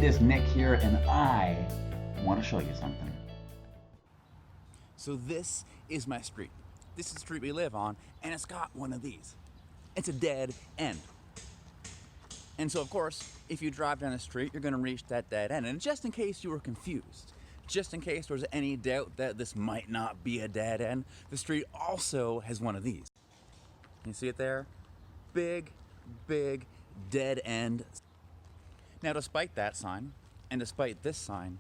scientist Nick here, and I want to show you something. So this is my street. This is the street we live on, and it's got one of these. It's a dead end. And so, of course, if you drive down the street, you're going to reach that dead end. And just in case you were confused, just in case there was any doubt that this might not be a dead end, the street also has one of these. You see it there? Big, big dead end. Now, despite that sign, and despite this sign,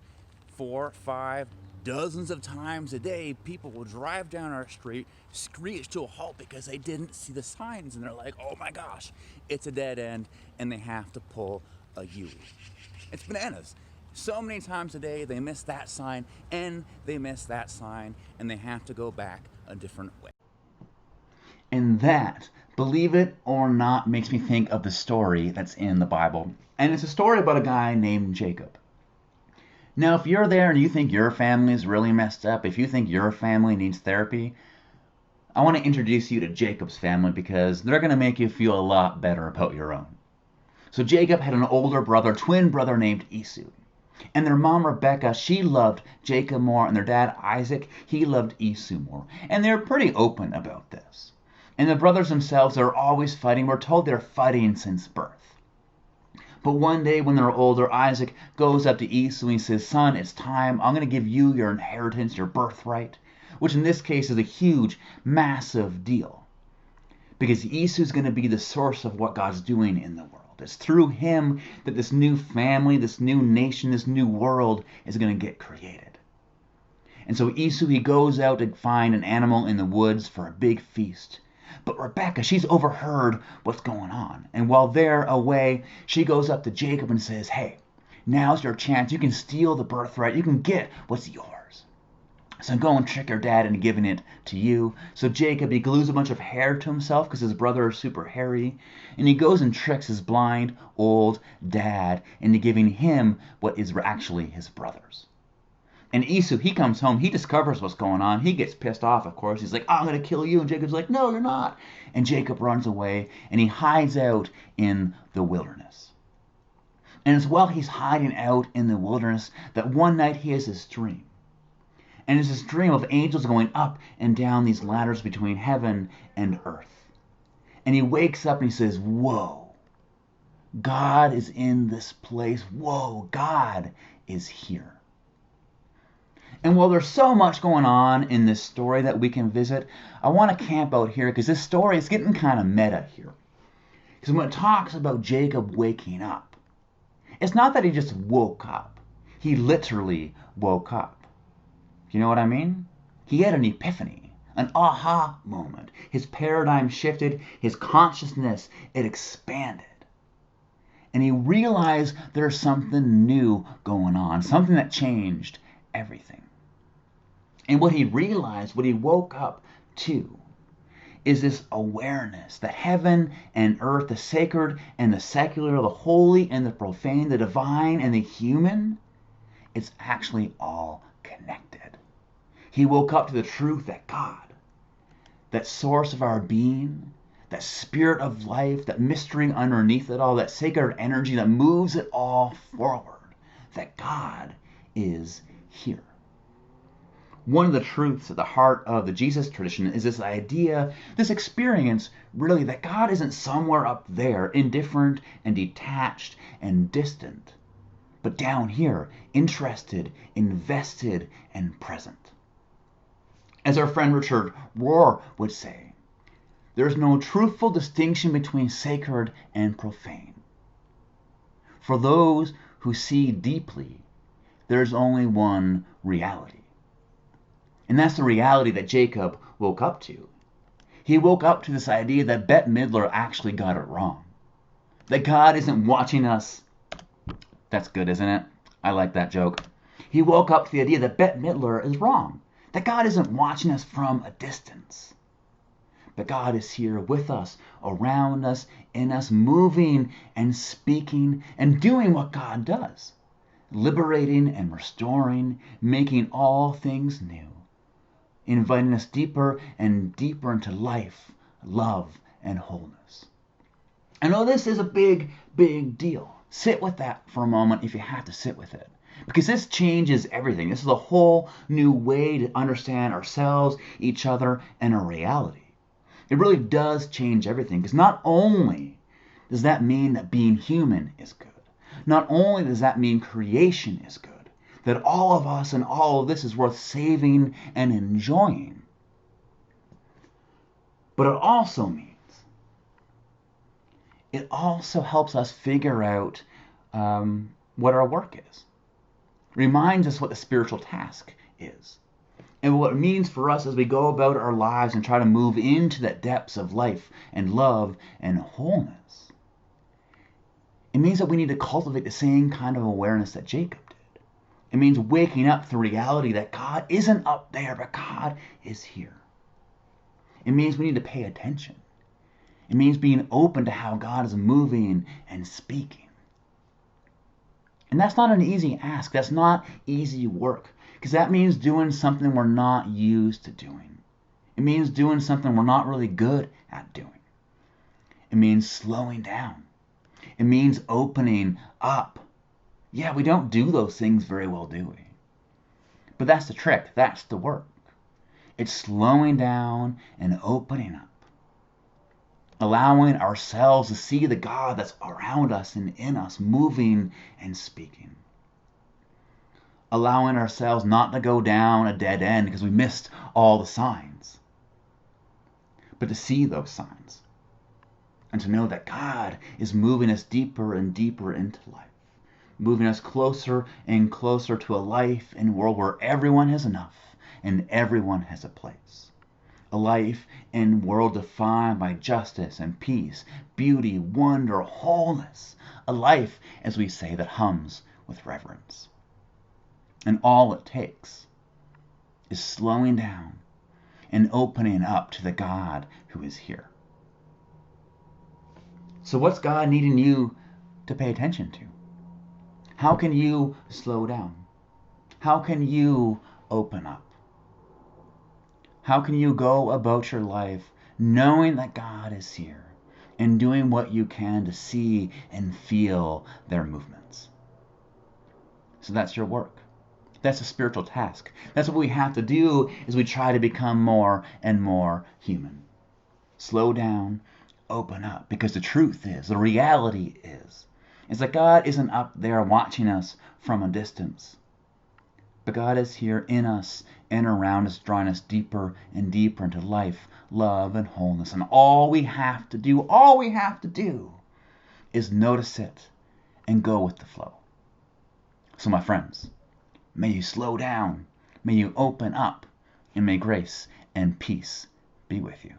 4, 5, dozens of times a day, people will drive down our street, screech to a halt because they didn't see the signs, and they're like, oh my gosh, it's a dead end, and they have to pull a U. It's bananas. So many times a day, they miss that sign, and they miss that sign, and they have to go back a different way. And that, believe it or not, makes me think of the story that's in the Bible. And it's a story about a guy named Jacob. Now, if you're there and you think your family is really messed up, if you think your family needs therapy, I want to introduce you to Jacob's family because they're going to make you feel a lot better about your own. So Jacob had an older brother, twin brother named Esau. And their mom, Rebecca, she loved Jacob more, and their dad, Isaac, he loved Esau more. And they're pretty open about this. And the brothers themselves are always fighting. We're told they're fighting since birth. But one day when they're older, Isaac goes up to Esau and he says, son, it's time. I'm going to give you your inheritance, your birthright, which in this case is a huge, massive deal. Because Esau's going to be the source of what God's doing in the world. It's through him that this new family, this new nation, this new world is going to get created. And so Esau, he goes out to find an animal in the woods for a big feast. But Rebecca, she's overheard what's going on. And while they're away, she goes up to Jacob and says, hey, now's your chance. You can steal the birthright. You can get what's yours. So go and trick your dad into giving it to you. So Jacob, he glues a bunch of hair to himself because his brother is super hairy. And he goes and tricks his blind, old dad into giving him what is actually his brother's. And Esau, he comes home, he discovers what's going on. He gets pissed off, of course. He's like, I'm going to kill you. And Jacob's like, no, you're not. And Jacob runs away, and he hides out in the wilderness. And it's while he's hiding out in the wilderness that one night he has this dream. And it's this dream of angels going up and down these ladders between heaven and earth. And he wakes up and he says, whoa, God is in this place. Whoa, God is here. And while there's so much going on in this story that we can visit, I want to camp out here because this story is getting kind of meta here. Because when it talks about Jacob waking up, it's not that he just woke up. He literally woke up. You know what I mean? He had an epiphany, an aha moment. His paradigm shifted, his consciousness, it expanded. And he realized there's something new going on, something that changed everything. And what he realized, what he woke up to, is this awareness that heaven and earth, the sacred and the secular, the holy and the profane, the divine and the human, it's actually all connected. He woke up to the truth that God, that source of our being, that spirit of life, that mystery underneath it all, that sacred energy that moves it all forward, that God is here. One of the truths at the heart of the Jesus tradition is this idea, this experience, really, that God isn't somewhere up there, indifferent and detached and distant, but down here, interested, invested, and present. As our friend Richard Rohr would say, there's no truthful distinction between sacred and profane. For those who see deeply, there's only one reality. And that's the reality that Jacob woke up to. He woke up to this idea that Bette Midler actually got it wrong. That God isn't watching us. That's good, isn't it? I like that joke. He woke up to the idea that Bette Midler is wrong. That God isn't watching us from a distance. But God is here with us, around us, in us, moving and speaking and doing what God does. Liberating and restoring, making all things new. Inviting us deeper and deeper into life, love, and wholeness. I know this is a big, big deal. Sit with that for a moment if you have to sit with it. Because this changes everything. This is a whole new way to understand ourselves, each other, and our reality. It really does change everything. Because not only does that mean that being human is good, not only does that mean creation is good, that all of us and all of this is worth saving and enjoying, but it also helps us figure out what our work is. Reminds us what the spiritual task is. And what it means for us as we go about our lives and try to move into the depths of life and love and wholeness. It means that we need to cultivate the same kind of awareness that Jacob did. It means waking up to the reality that God isn't up there, but God is here. It means we need to pay attention. It means being open to how God is moving and speaking. And that's not an easy ask. That's not easy work. Because that means doing something we're not used to doing. It means doing something we're not really good at doing. It means slowing down. It means opening up. Yeah, we don't do those things very well, do we? But that's the trick. That's the work. It's slowing down and opening up. Allowing ourselves to see the God that's around us and in us, moving and speaking. Allowing ourselves not to go down a dead end because we missed all the signs, but to see those signs and to know that God is moving us deeper and deeper into life, moving us closer and closer to a life and world where everyone has enough and everyone has a place. A life and world defined by justice and peace, beauty, wonder, wholeness. A life, as we say, that hums with reverence. And all it takes is slowing down and opening up to the God who is here. So what's God needing you to pay attention to? How can you slow down? How can you open up? How can you go about your life knowing that God is here and doing what you can to see and feel their movements? So that's your work. That's a spiritual task. That's what we have to do as we try to become more and more human. Slow down, open up, because the truth is, the reality is that God isn't up there watching us from a distance. But God is here in us and around us, drawing us deeper and deeper into life, love, and wholeness. And all we have to do is notice it and go with the flow. So my friends, may you slow down, may you open up, and may grace and peace be with you.